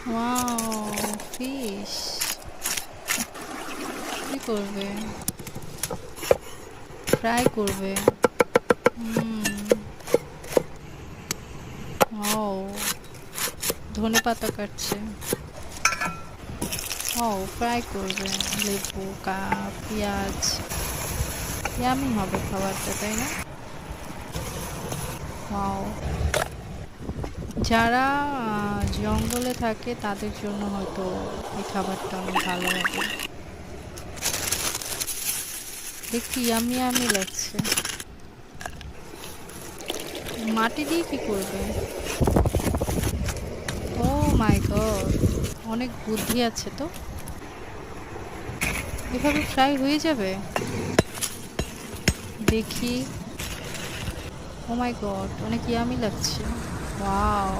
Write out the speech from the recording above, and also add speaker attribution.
Speaker 1: Wow, fish কি করবে? Fry করবে। ও, ধনে পাতা কাটছে। ও, ফ্রাই করবে। লেবু পেঁয়াজ, ইয়ামি হবে খাবারটা, তাই না? ওয়াও, যারা জঙ্গলে থাকে তাদের জন্য হয়তো এই খাবারটা অনেক ভালো হবে। দেখতে ইয়ামি ইয়ামি লাগছে। মাটি দিয়ে কি করবে? ও মাই গড, অনেক বুদ্ধি আছে তো। এভাবে ফ্রাই হয়ে যাবে? দেখি। ও মাই গড, অনেক ইয়ামি লাগছে। ওয়াও।